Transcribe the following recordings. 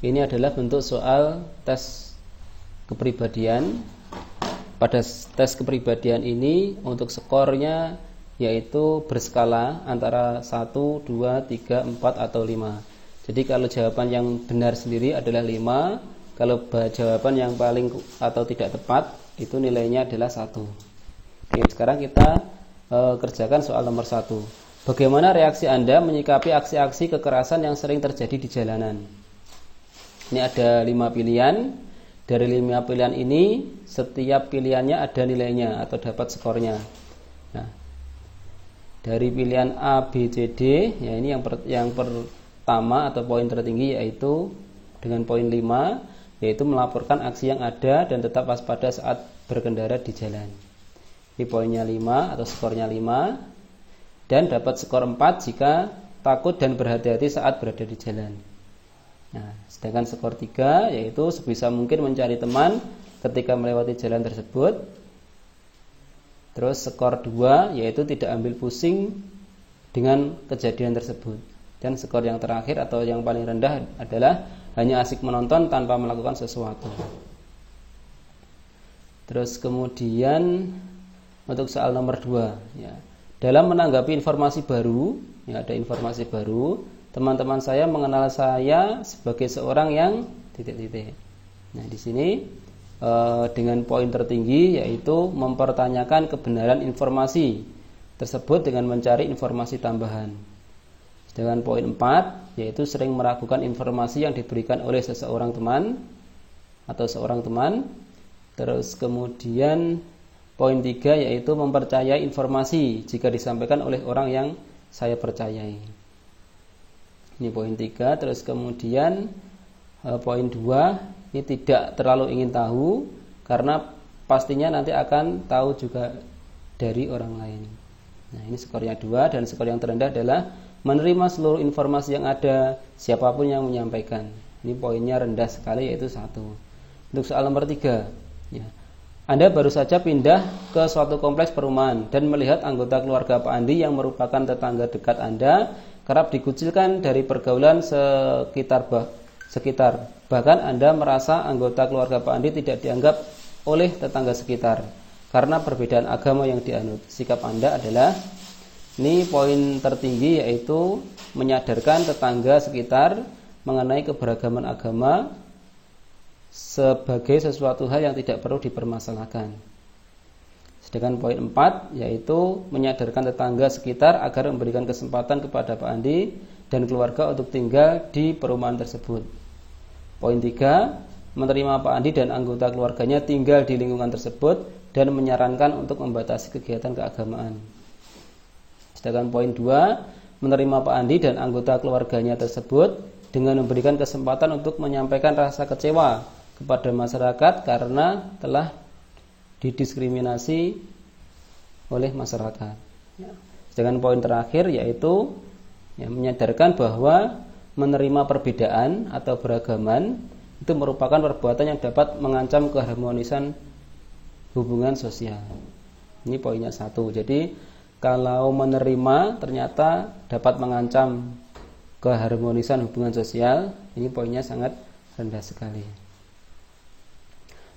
Ini adalah bentuk soal tes kepribadian. Pada tes kepribadian ini untuk skornya yaitu berskala antara 1, 2, 3, 4 atau 5. Jadi kalau jawaban yang benar sendiri adalah 5, kalau jawaban yang paling atau tidak tepat itu nilainya adalah 1. Oke, sekarang kita kerjakan soal nomor 1. Bagaimana reaksi Anda menyikapi aksi-aksi kekerasan yang sering terjadi di jalanan? Ini ada 5 pilihan. Dari 5 pilihan ini setiap pilihannya ada nilainya atau dapat skornya. Nah, dari pilihan A, B, C, D, ya ini yang pertama atau poin tertinggi yaitu dengan poin 5, yaitu melaporkan aksi yang ada dan tetap waspada saat berkendara di jalan. Ini poinnya 5 atau skornya 5, dan dapat skor 4 jika takut dan berhati-hati saat berada di jalan. Nah, sedangkan skor 3 yaitu sebisa mungkin mencari teman ketika melewati jalan tersebut. Terus skor 2 yaitu tidak ambil pusing dengan kejadian tersebut. Dan skor yang terakhir atau yang paling rendah adalah hanya asik menonton tanpa melakukan sesuatu. Terus kemudian untuk soal nomor 2 ya. Dalam menanggapi informasi baru, ya ada informasi baru, teman-teman saya mengenal saya sebagai seorang yang titik-titik. Nah, di sini dengan poin tertinggi yaitu mempertanyakan kebenaran informasi tersebut dengan mencari informasi tambahan. Sedangkan poin 4 yaitu sering meragukan informasi yang diberikan oleh seseorang teman atau seorang teman. Terus kemudian poin 3 yaitu mempercayai informasi jika disampaikan oleh orang yang saya percayai. Ini poin 3. Terus kemudian poin 2 ini tidak terlalu ingin tahu karena pastinya nanti akan tahu juga dari orang lain. Nah, ini skornya 2 dan skor yang terendah adalah menerima seluruh informasi yang ada, siapapun yang menyampaikan. Ini poinnya rendah sekali yaitu 1. Untuk soal nomor 3 ya. Anda baru saja pindah ke suatu kompleks perumahan dan melihat anggota keluarga Pak Andi yang merupakan tetangga dekat Anda kerap dikucilkan dari pergaulan sekitar. Bahkan Anda merasa anggota keluarga Pak Andi tidak dianggap oleh tetangga sekitar karena perbedaan agama yang dianut. Sikap Anda adalah, ini poin tertinggi yaitu menyadarkan tetangga sekitar mengenai keberagaman agama sebagai sesuatu hal yang tidak perlu dipermasalahkan. Sedangkan poin 4 yaitu menyadarkan tetangga sekitar agar memberikan kesempatan kepada Pak Andi dan keluarga untuk tinggal di perumahan tersebut. Poin 3 menerima Pak Andi dan anggota keluarganya tinggal di lingkungan tersebut dan menyarankan untuk membatasi kegiatan keagamaan. Sedangkan poin 2 menerima Pak Andi dan anggota keluarganya tersebut dengan memberikan kesempatan untuk menyampaikan rasa kecewa kepada masyarakat karena telah didiskriminasi oleh masyarakat. Sedangkan poin terakhir yaitu menyadarkan bahwa menerima perbedaan atau beragaman itu merupakan perbuatan yang dapat mengancam keharmonisan hubungan sosial. Ini poinnya 1. Jadi kalau menerima ternyata dapat mengancam keharmonisan hubungan sosial, ini poinnya sangat rendah sekali.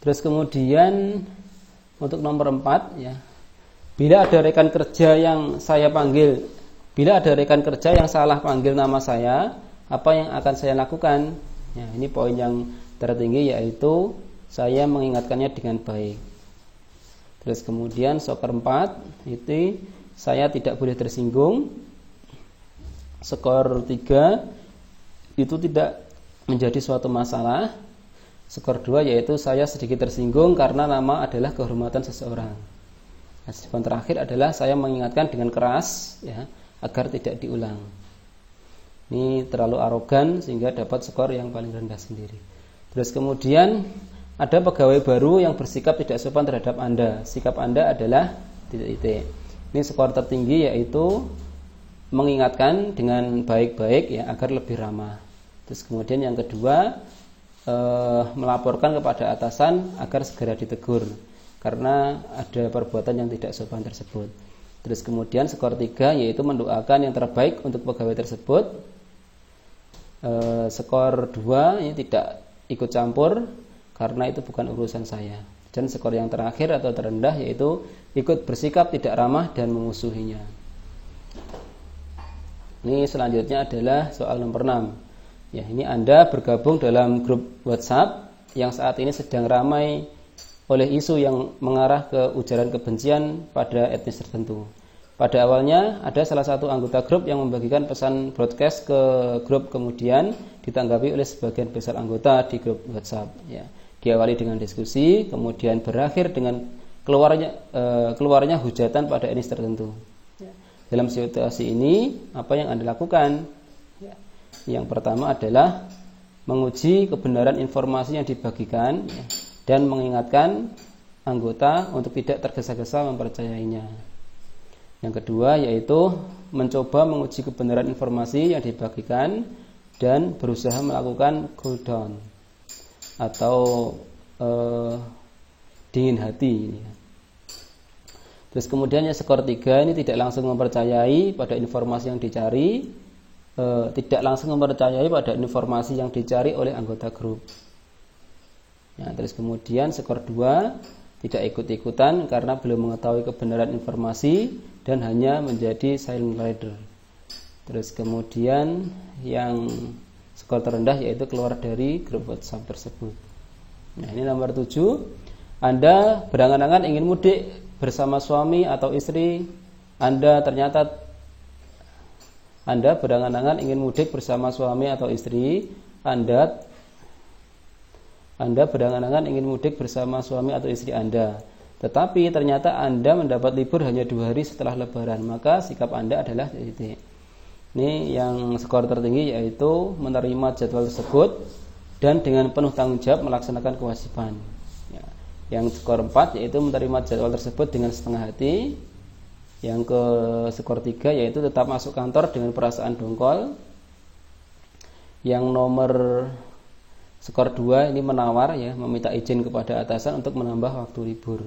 Terus kemudian untuk nomor 4 ya. Bila ada rekan kerja yang salah panggil nama saya, apa yang akan saya lakukan? Ya, ini poin yang tertinggi yaitu saya mengingatkannya dengan baik. Terus kemudian skor 4 itu saya tidak boleh tersinggung. Skor 3 itu tidak menjadi suatu masalah. Skor 2 yaitu saya sedikit tersinggung karena nama adalah kehormatan seseorang. Nah, skor terakhir adalah saya mengingatkan dengan keras ya, agar tidak diulang. Ini terlalu arogan sehingga dapat skor yang paling rendah sendiri. Terus kemudian ada pegawai baru yang bersikap tidak sopan terhadap Anda. Sikap Anda adalah titik-titik. Ini skor tertinggi yaitu mengingatkan dengan baik-baik ya agar lebih ramah. Terus kemudian yang kedua melaporkan kepada atasan agar segera ditegur karena ada perbuatan yang tidak sopan tersebut. Terus kemudian skor 3 yaitu mendoakan yang terbaik untuk pegawai tersebut. skor 2 ini tidak ikut campur karena itu bukan urusan saya. Dan skor yang terakhir atau terendah yaitu ikut bersikap tidak ramah dan memusuhinya. Ini selanjutnya adalah soal nomor 6. Ya, ini Anda bergabung dalam grup WhatsApp yang saat ini sedang ramai oleh isu yang mengarah ke ujaran kebencian pada etnis tertentu. Pada awalnya ada salah satu anggota grup yang membagikan pesan broadcast ke grup, kemudian ditanggapi oleh sebagian besar anggota di grup WhatsApp. Ya. Diawali dengan diskusi, kemudian berakhir dengan keluarnya hujatan pada etnis tertentu. Dalam situasi ini, apa yang Anda lakukan? Yang pertama adalah menguji kebenaran informasi yang dibagikan dan mengingatkan anggota untuk tidak tergesa-gesa mempercayainya. Yang kedua yaitu mencoba menguji kebenaran informasi yang dibagikan dan berusaha melakukan cool down atau dingin hati. Terus kemudian yang skor 3 ini tidak langsung mempercayai pada informasi yang dicari, tidak langsung mempercayai pada informasi yang dicari oleh anggota grup. Ya, terus kemudian skor 2 tidak ikut-ikutan karena belum mengetahui kebenaran informasi dan hanya menjadi silent reader. Terus kemudian yang skor terendah yaitu keluar dari grup WhatsApp tersebut. Nah, ini nomor 7. Anda berangan-angan ingin mudik bersama suami atau istri. Anda berangan-angan ingin mudik bersama suami atau istri. Anda berangan-angan ingin mudik bersama suami atau istri Anda. Tetapi ternyata Anda mendapat libur hanya 2 hari setelah Lebaran. Maka sikap Anda adalah titik. Ini yang skor tertinggi yaitu menerima jadwal tersebut dan dengan penuh tanggung jawab melaksanakan kewajiban. Ya. Yang skor 4 yaitu menerima jadwal tersebut dengan setengah hati. Yang ke skor 3 yaitu tetap masuk kantor dengan perasaan dongkol. Yang nomor skor 2 ini menawar, ya, meminta izin kepada atasan untuk menambah waktu libur.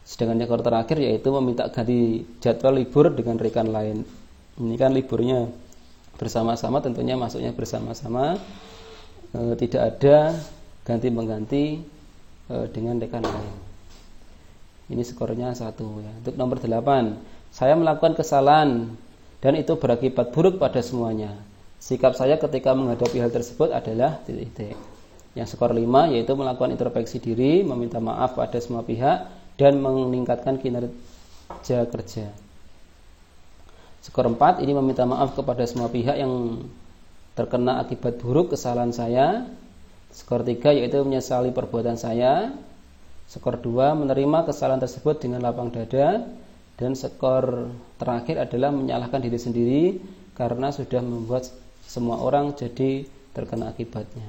Sedangkan yang skor terakhir yaitu meminta ganti jadwal libur dengan rekan lain. Ini kan liburnya bersama-sama, tentunya masuknya bersama-sama, tidak ada ganti-mengganti dengan rekan lain. Ini skornya 1, ya. Untuk nomor 8, saya melakukan kesalahan dan itu berakibat buruk pada semuanya. Sikap saya ketika menghadapi hal tersebut adalah titik. Yang skor 5 yaitu melakukan introspeksi diri, meminta maaf pada semua pihak dan meningkatkan kinerja kerja. Skor 4 ini meminta maaf kepada semua pihak yang terkena akibat buruk kesalahan saya. Skor 3 yaitu menyesali perbuatan saya. Skor 2 menerima kesalahan tersebut dengan lapang dada. Dan skor terakhir adalah menyalahkan diri sendiri karena sudah membuat semua orang jadi terkena akibatnya.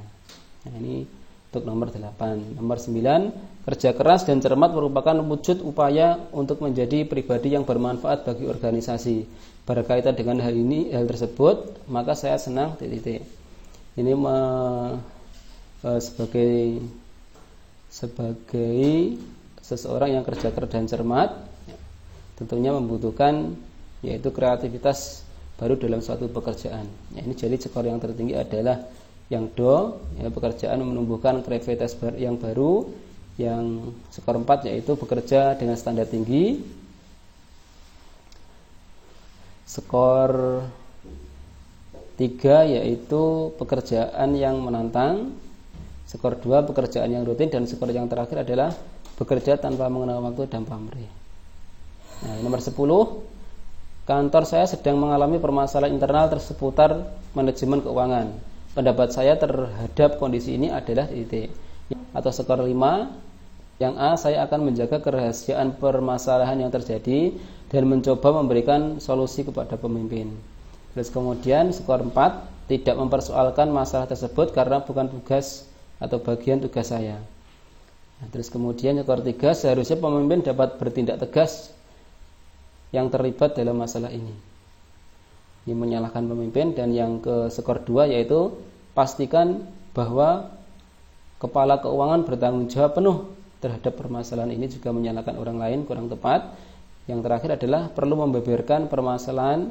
Nah, ini untuk nomor 8. Nomor 9, kerja keras dan cermat merupakan wujud upaya untuk menjadi pribadi yang bermanfaat bagi organisasi. Berkaitan dengan hal tersebut, maka saya senang titik. Ini sebagai seseorang yang kerja keras dan cermat, tentunya membutuhkan yaitu kreativitas baru dalam suatu pekerjaan. Ya, ini jadi skor yang tertinggi adalah yang do, ya, pekerjaan menumbuhkan kreativitas yang baru. Yang skor 4 yaitu bekerja dengan standar tinggi. Skor 3 yaitu pekerjaan yang menantang. Skor 2 pekerjaan yang rutin. Dan skor yang terakhir adalah bekerja tanpa mengenal waktu dan pamrih. Nah, nomor 10, kantor saya sedang mengalami permasalahan internal seputar manajemen keuangan. Pendapat saya terhadap kondisi ini adalah titik. Atau skor 5, yang A, saya akan menjaga kerahasiaan permasalahan yang terjadi dan mencoba memberikan solusi kepada pemimpin. Terus kemudian skor 4, tidak mempersoalkan masalah tersebut karena bukan tugas atau bagian tugas saya. Nah, terus kemudian skor 3, seharusnya pemimpin dapat bertindak tegas yang terlibat dalam masalah ini. Ini menyalahkan pemimpin. Dan yang ke skor 2 yaitu pastikan bahwa kepala keuangan bertanggung jawab penuh terhadap permasalahan ini, juga menyalahkan orang lain kurang tepat. Yang terakhir adalah perlu membeberkan permasalahan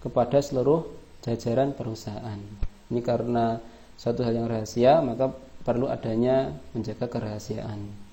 kepada seluruh jajaran perusahaan. Ini karena suatu hal yang rahasia, maka perlu adanya menjaga kerahasiaan.